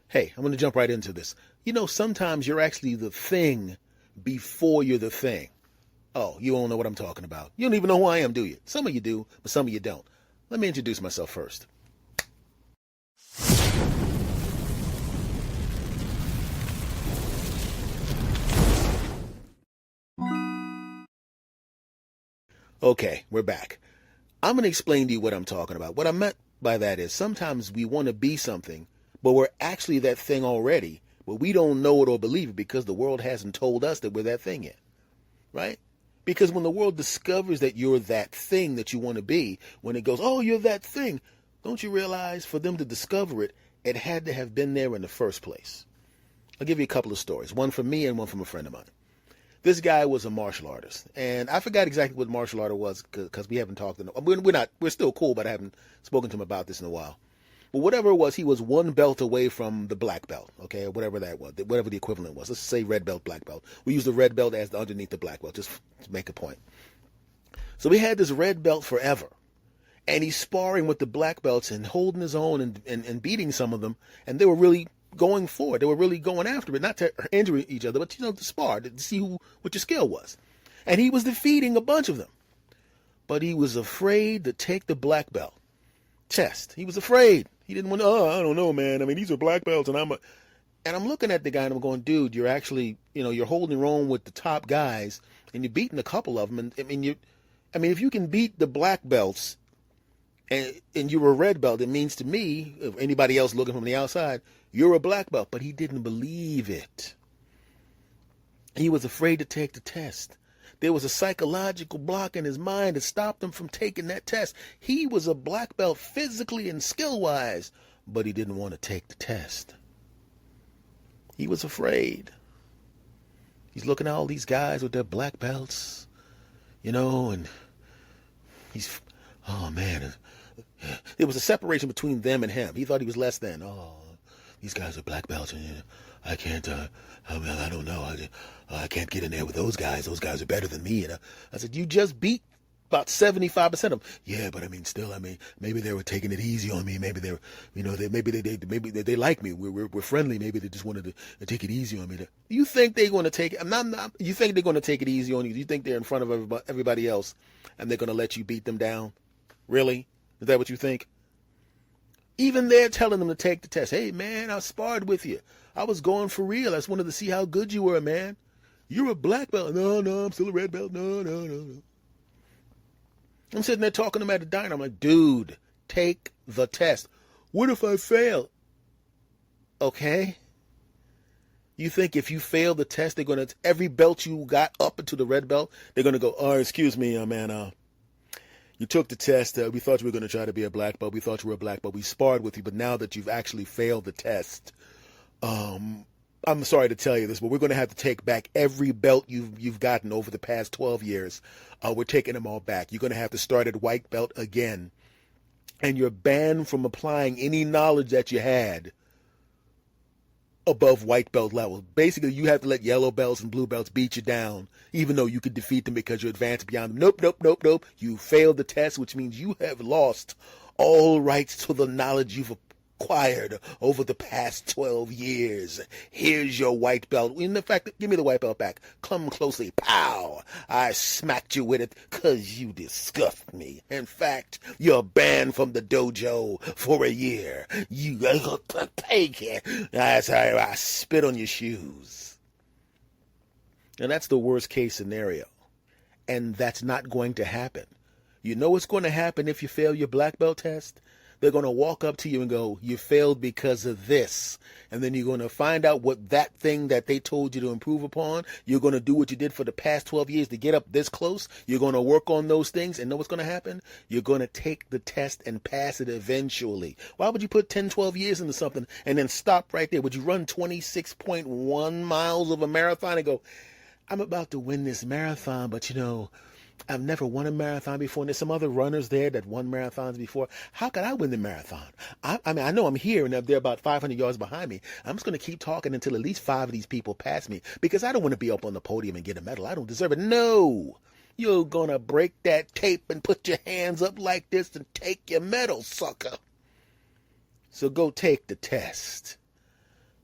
Hey, I'm going to jump right into this. Sometimes you're actually the thing before you're the thing. Oh, you don't know what I'm talking about. You don't even know who I am, do you? Some of you do, but some of you don't. Let me introduce myself first. Okay, we're back. I'm going to explain to you what I'm talking about. What I meant by that is sometimes we want to be something, but we're actually that thing already, but we don't know it or believe it because the world hasn't told us that we're that thing yet, right? Because when the world discovers that you're that thing that you want to be, when it goes, oh, you're that thing, don't you realize for them to discover it, it had to have been there in the first place? I'll give you a couple of stories, one from me and one from a friend of mine. This guy was a martial artist, and I forgot exactly what martial art was because we haven't talked. We're still cool, but I haven't spoken to him about this in a while. But whatever it was, he was one belt away from the black belt, okay, or whatever that was, whatever the equivalent was. Let's say red belt, black belt. We use the red belt as underneath the black belt, just to make a point. So we had this red belt forever, and he's sparring with the black belts and holding his own and beating some of them, and they were really going forward. They were really going after it, not to injure each other, but to spar, to see what your skill was. And he was defeating a bunch of them. But he was afraid to take the black belt test. He was afraid. He didn't want to, I don't know, man. I mean, these are black belts, and I'm looking at the guy and I'm going, dude, you're actually, you're holding your own with the top guys, and you're beating a couple of them. And if you can beat the black belts, and you're a red belt, it means to me, if anybody else looking from the outside, you're a black belt. But he didn't believe it. He was afraid to take the test. There was a psychological block in his mind that stopped him from taking that test. He was a black belt physically and skill-wise, but he didn't want to take the test. He was afraid. He's looking at all these guys with their black belts, and he's, oh man, there was a separation between them and him. He thought he was less than. Oh, these guys are black belts, and I can't. I don't know. I can't get in there with those guys. Those guys are better than me. And I said, you just beat about 75% of them. Yeah, but still, maybe they were taking it easy on me. Maybe they were, maybe they like me. We're friendly. Maybe they just wanted to take it easy on me. You think they're going to take it? You think they're going to take it easy on you? You think they're in front of everybody else, and they're going to let you beat them down? Really? Is that what you think? Even they're telling them to take the test. Hey, man, I sparred with you. I was going for real. I just wanted to see how good you were, man. You're a black belt. No, I'm still a red belt. No. I'm sitting there talking to them at the diner. I'm like, dude, take the test. What if I fail? Okay. You think if you fail the test, they're going to, every belt you got up into the red belt, they're going to go, oh, excuse me, man, you took the test. We thought you were going to try to be a black belt. We thought you were a black belt. We sparred with you, but now that you've actually failed the test, I'm sorry to tell you this, but we're going to have to take back every belt you've gotten over the past 12 years. We're taking them all back. You're going to have to start at white belt again, and you're banned from applying any knowledge that you had above white belt level. Basically, you have to let yellow belts and blue belts beat you down, even though you could defeat them because you're advanced beyond them. Nope. You failed the test, which means you have lost all rights to the knowledge you've acquired over the past 12 years. Here's your white belt. In fact, give me the white belt back. Come closely. Pow! I smacked you with it because you disgust me. In fact, you're banned from the dojo for a year. You take it. I spit on your shoes. And that's the worst case scenario. And that's not going to happen. You know what's going to happen if you fail your black belt test? They're going to walk up to you and go, you failed because of this. And then you're going to find out what that thing that they told you to improve upon. You're going to do what you did for the past 12 years to get up this close. You're going to work on those things. And know what's going to happen? You're going to take the test and pass it eventually. Why would you put 10, 12 years into something and then stop right there? Would you run 26.1 miles of a marathon and go, I'm about to win this marathon, but I've never won a marathon before, and there's some other runners there that won marathons before. How could I win the marathon? I know I'm here, and they're about 500 yards behind me. I'm just going to keep talking until at least 5 of these people pass me, because I don't want to be up on the podium and get a medal. I don't deserve it. No. You're going to break that tape and put your hands up like this and take your medal, sucker. So go take the test.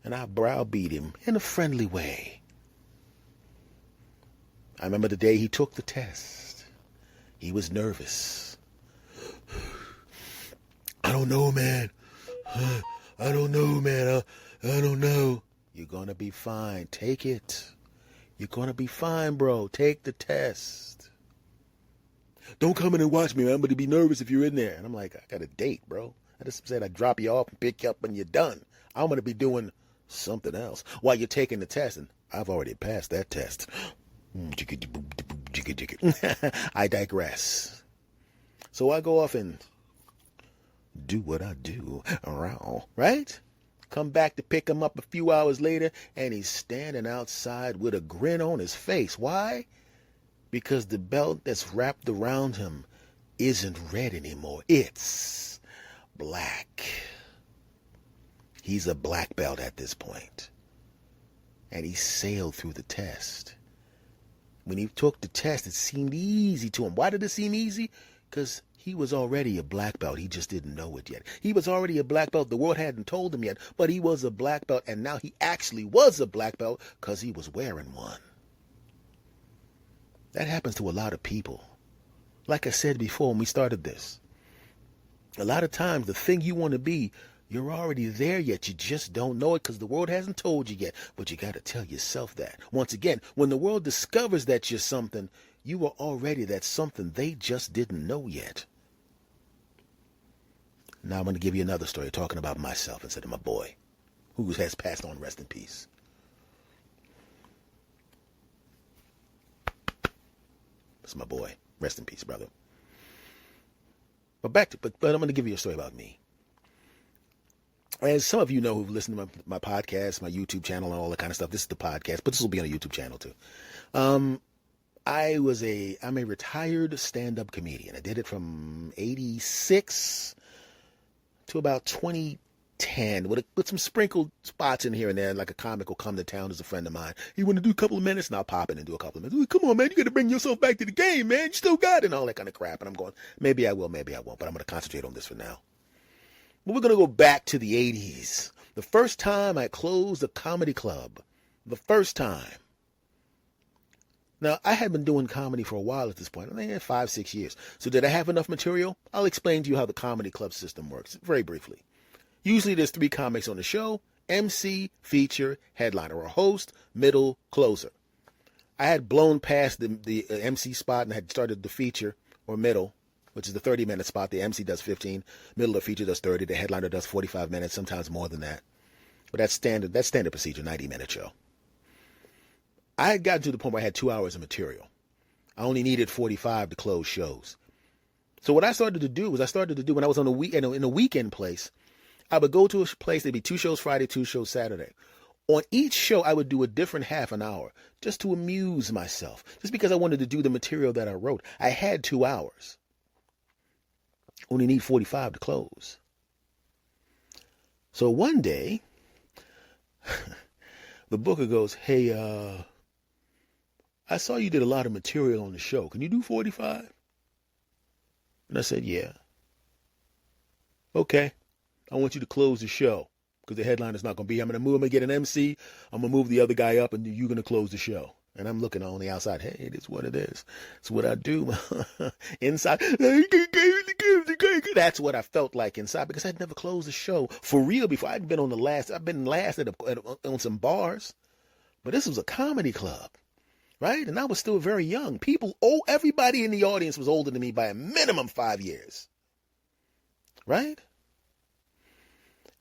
and I browbeat him in a friendly way. I remember the day he took the test. He was nervous. I don't know, man. I don't know, man. I don't know. You're going to be fine. Take it. You're going to be fine, bro. Take the test. Don't come in and watch me, man. I'm going to be nervous if you're in there. And I'm like, I got a date, bro. I just said I'd drop you off and pick you up when you're done. I'm going to be doing something else while you're taking the test. And I've already passed that test. I digress. So I go off and do what I do around, right? Come back to pick him up a few hours later, and he's standing outside with a grin on his face. Why? Because the belt that's wrapped around him isn't red anymore. It's black. He's a black belt at this point. And he sailed through the test. When he took the test, it seemed easy to him. Why did it seem easy? Because he was already a black belt. He just didn't know it yet. He was already a black belt. The world hadn't told him yet, but he was a black belt. And now he actually was a black belt because he was wearing one. That happens to a lot of people. Like I said before when we started this, a lot of times the thing you want to be, you're already there yet. You just don't know it because the world hasn't told you yet. But you got to tell yourself that. Once again, when the world discovers that you're something, you are already that something they just didn't know yet. Now I'm going to give you another story talking about myself instead of my boy, who has passed on. Rest in peace. That's my boy. Rest in peace, brother. But I'm going to give you a story about me. As some of you know who've listened to my podcast, my YouTube channel, and all that kind of stuff, this is the podcast, but this will be on a YouTube channel too. I'm a retired stand-up comedian. I did it from 86 to about 2010 with some sprinkled spots in here and there. Like a comic will come to town as a friend of mine. You want to do a couple of minutes? And I'll pop in and do a couple of minutes. Come on, man. You got to bring yourself back to the game, man. You still got it and all that kind of crap. And I'm going, maybe I will, maybe I won't. But I'm going to concentrate on this for now. But we're going to go back to the 80s. The first time I closed a comedy club. The first time. Now, I had been doing comedy for a while at this point. I think 5-6 years. So did I have enough material? I'll explain to you how the comedy club system works very briefly. Usually there's 3 comics on the show: MC, feature, headliner, or host, middle, closer. I had blown past the MC spot and had started the feature or middle, which is the 30-minute spot. The MC does 15, middle or feature does 30, the headliner does 45 minutes, sometimes more than that. But that's standard procedure, 90-minute show. I had gotten to the point where I had 2 hours of material. I only needed 45 to close shows. So what I started to do when I was on in a weekend place, I would go to a place, there'd be 2 shows Friday, 2 shows Saturday. On each show, I would do a different half an hour just to amuse myself, just because I wanted to do the material that I wrote. I had 2 hours. Only need 45 to close. So one day, the booker goes, hey, I saw you did a lot of material on the show. Can you do 45? And I said, yeah. Okay. I want you to close the show because the headline is not going to be. I'm going to get an MC. I'm going to move the other guy up and you're going to close the show. And I'm looking on the outside. Hey, it is what it is. It's what I do. Inside. That's what I felt like inside because I'd never closed the show for real before. I'd been I've been last on some bars. But this was a comedy club. Right? And I was still very young. Everybody in the audience was older than me by a minimum 5 years. Right?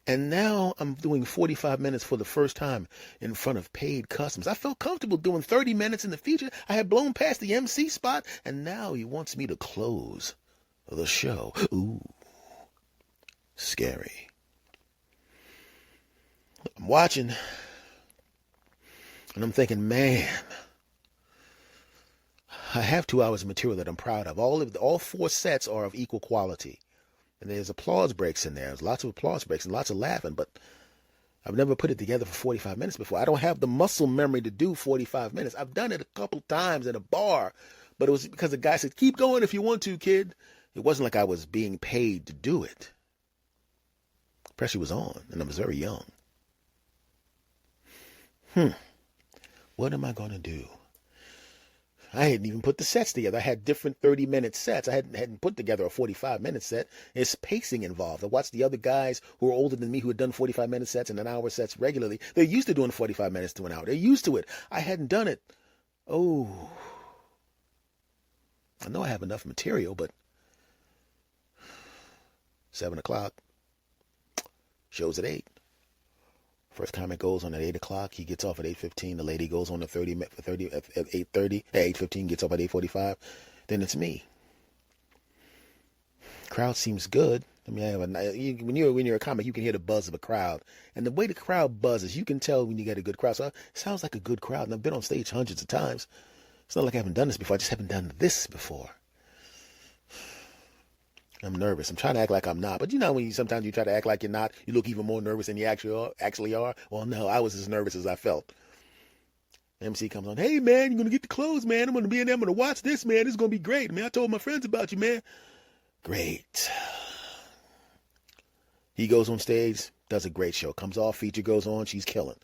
And now I'm doing 45 minutes for the first time in front of paid customers. I felt comfortable doing 30 minutes in the feature. I had blown past the MC spot, and now he wants me to close the show. Ooh, scary. I'm watching, and I'm thinking, man, I have 2 hours of material that I'm proud of. All 4 sets are of equal quality. And there's applause breaks in there. There's lots of applause breaks and lots of laughing, but I've never put it together for 45 minutes before. I don't have the muscle memory to do 45 minutes. I've done it a couple times in a bar, but it was because the guy said, keep going if you want to, kid. It wasn't like I was being paid to do it. Pressure was on, and I was very young. What am I going to do? I hadn't even put the sets together. I had different 30-minute sets. I hadn't put together a 45-minute set. It's pacing involved. I watched the other guys who were older than me who had done 45-minute sets and an hour sets regularly. They're used to doing 45 minutes to an hour. They're used to it. I hadn't done it. Oh, I know I have enough material, but 7 o'clock, show's at 8. First comic goes on at 8 o'clock. He gets off at 8:15. The lady goes on at 8:30. At 8:15, gets off at 8:45. Then it's me. Crowd seems good. I mean, when you're a comic, you can hear the buzz of a crowd, and the way the crowd buzzes, you can tell when you get a good crowd. So it sounds like a good crowd. And I've been on stage hundreds of times. It's not like I haven't done this before. I just haven't done this before. I'm nervous. I'm trying to act like I'm not. But you know when sometimes you try to act like you're not, you look even more nervous than you actually are? Well, no, I was as nervous as I felt. MC comes on, hey, man, you're going to get the clothes, man. I'm going to be in there. I'm going to watch this, man. It's going to be great. Man, I told my friends about you, man. Great. He goes on stage, does a great show. Comes off, feature goes on. She's killing.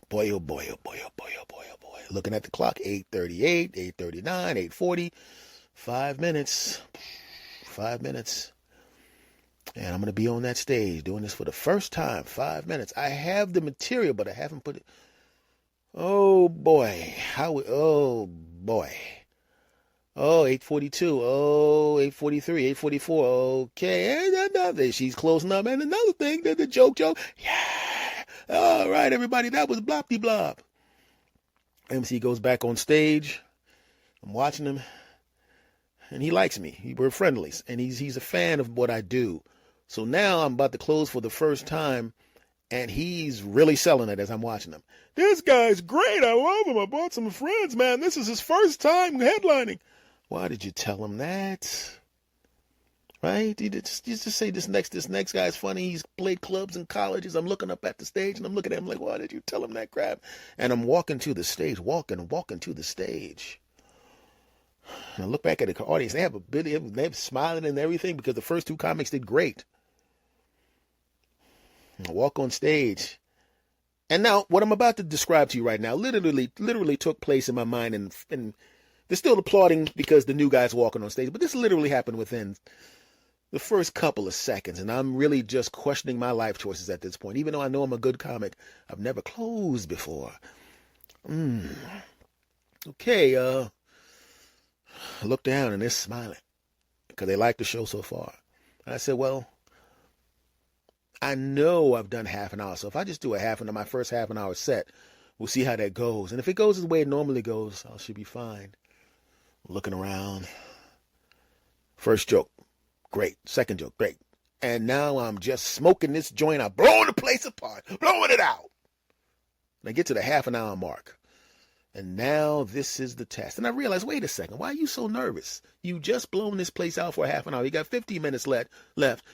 Boy, oh boy, oh boy, oh boy, oh boy, oh boy. Looking at the clock, 8:38, 8:39, 8:40. 5 minutes. 5 minutes. And I'm going to be on that stage doing this for the first time. 5 minutes. I have the material, but I haven't put it. Oh, boy. Oh, boy. Oh, 8:42. Oh, 8:43, 8:44. Okay. She's closing up. And another thing, the joke. Yeah. All right, everybody. That was Blopty Blob. MC goes back on stage. I'm watching him. And he likes me. We're friendlies. And he's a fan of what I do. So now I'm about to close for the first time. And he's really selling it as I'm watching him. This guy's great. I love him. I brought some friends, man. This is his first time headlining. Why did you tell him that? Right? You just say this next guy's funny. He's played clubs and colleges. I'm looking up at the stage and I'm looking at him like, why did you tell him that crap? And I'm walking to the stage, walking to the stage. And I look back at the audience. They have they're smiling and everything because the first two comics did great. And I walk on stage. And now what I'm about to describe to you right now literally took place in my mind, and they're still applauding because the new guy's walking on stage. But this literally happened within the first couple of seconds, and I'm really just questioning my life choices at this point. Even though I know I'm a good comic, I've never closed before. Okay, I look down and they're smiling because they like the show so far. And I said, well, I know I've done half an hour, so if I just do my first half an hour set, we'll see how that goes. And if it goes the way it normally goes, I should be fine. Looking around. First joke, great. Second joke, great. And now I'm just smoking this joint. I'm blowing the place apart, blowing it out. And I get to the half an hour mark. And now this is the test. And I realized, wait a second, why are you so nervous? You just blown this place out for a half an hour. You got 15 minutes left.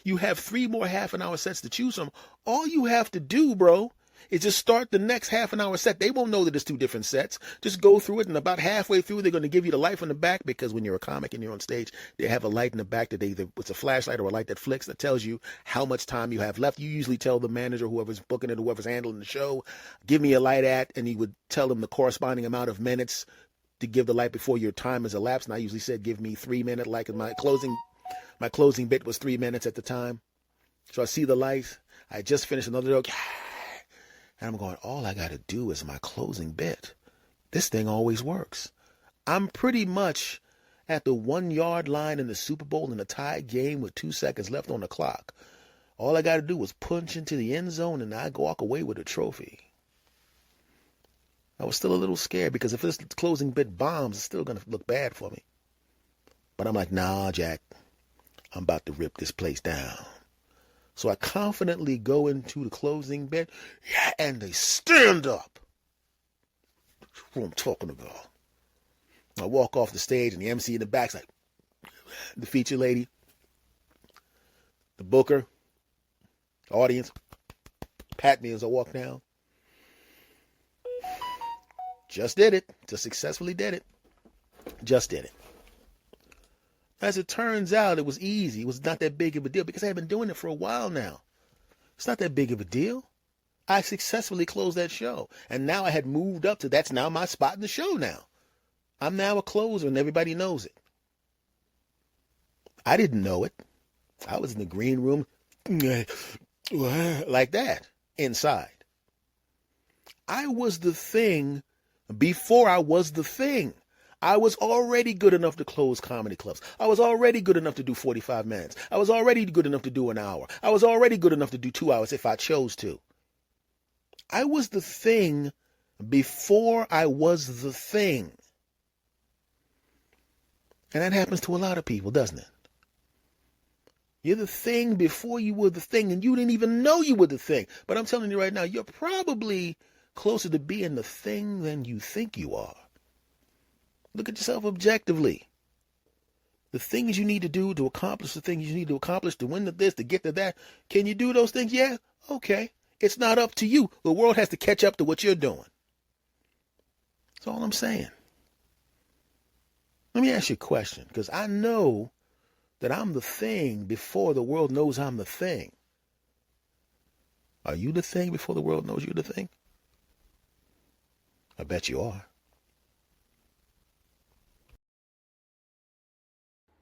You have 3 more half an hour sets to choose from. All you have to do, bro, is just start the next half an hour set. They won't know that it's 2 different sets. Just go through it, and about halfway through, they're going to give you the light from the back, because when you're a comic and you're on stage, they have a light in the back that it's a flashlight or a light that flicks that tells you how much time you have left. You usually tell the manager, whoever's booking it, whoever's handling the show, give me a light at, and he would tell them the corresponding amount of minutes to give the light before your time has elapsed. And I usually said, give me 3 minutes, like my closing bit was 3 minutes at the time. So I see the light. I just finished another joke. And I'm going, all I got to do is my closing bit. This thing always works. I'm pretty much at the 1-yard line in the Super Bowl in a tie game with 2 seconds left on the clock. All I got to do is punch into the end zone and I walk away with a trophy. I was still a little scared because if this closing bit bombs, it's still going to look bad for me. But I'm like, nah, Jack, I'm about to rip this place down. So I confidently go into the closing bit, and they stand up. That's what I'm talking about. I walk off the stage, and the MC in the back's like, the feature lady, the booker, the audience, pat me as I walk down. Just did it. Just successfully did it. Just did it. As it turns out, it was easy. It was not that big of a deal because I had been doing it for a while now. It's not that big of a deal. I successfully closed that show. And now I had moved up to that's now my spot in the show now. I'm now a closer and everybody knows it. I didn't know it. I was in the green room like that inside. I was the thing before I was the thing. I was already good enough to close comedy clubs. I was already good enough to do 45 minutes. I was already good enough to do an hour. I was already good enough to do 2 hours if I chose to. I was the thing before I was the thing. And that happens to a lot of people, doesn't it? You're the thing before you were the thing, and you didn't even know you were the thing. But I'm telling you right now, you're probably closer to being the thing than you think you are. Look at yourself objectively. The things you need to do to accomplish the things you need to accomplish to win to this, to get to that. Can you do those things? Yeah, okay. It's not up to you. The world has to catch up to what you're doing. That's all I'm saying. Let me ask you a question, because I know that I'm the thing before the world knows I'm the thing. Are you the thing before the world knows you're the thing? I bet you are.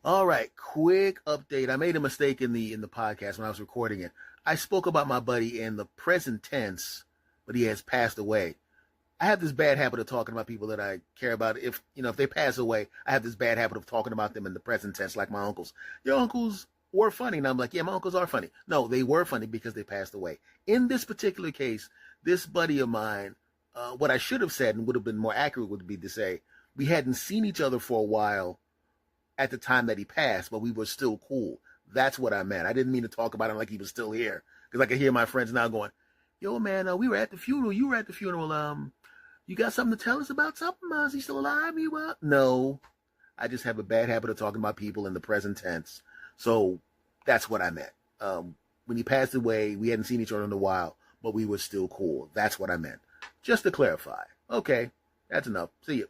All right, quick update. I made a mistake in the podcast when I was recording it. I spoke about my buddy in the present tense, but he has passed away. I have this bad habit of talking about people that I care about. If they pass away, I have this bad habit of talking about them in the present tense, like my uncles. Your uncles were funny. And I'm like, yeah, my uncles are funny. No, they were funny because they passed away. In this particular case, this buddy of mine, what I should have said and would have been more accurate would be to say, we hadn't seen each other for a while at the time that he passed, but we were still cool. That's what I meant. I didn't mean to talk about him like he was still here, because I can hear my friends now going, yo, man, we were at the funeral. You were at the funeral. You got something to tell us about something? Is he still alive? No. I just have a bad habit of talking about people in the present tense. So that's what I meant. When he passed away, we hadn't seen each other in a while, but we were still cool. That's what I meant. Just to clarify. Okay, that's enough. See you.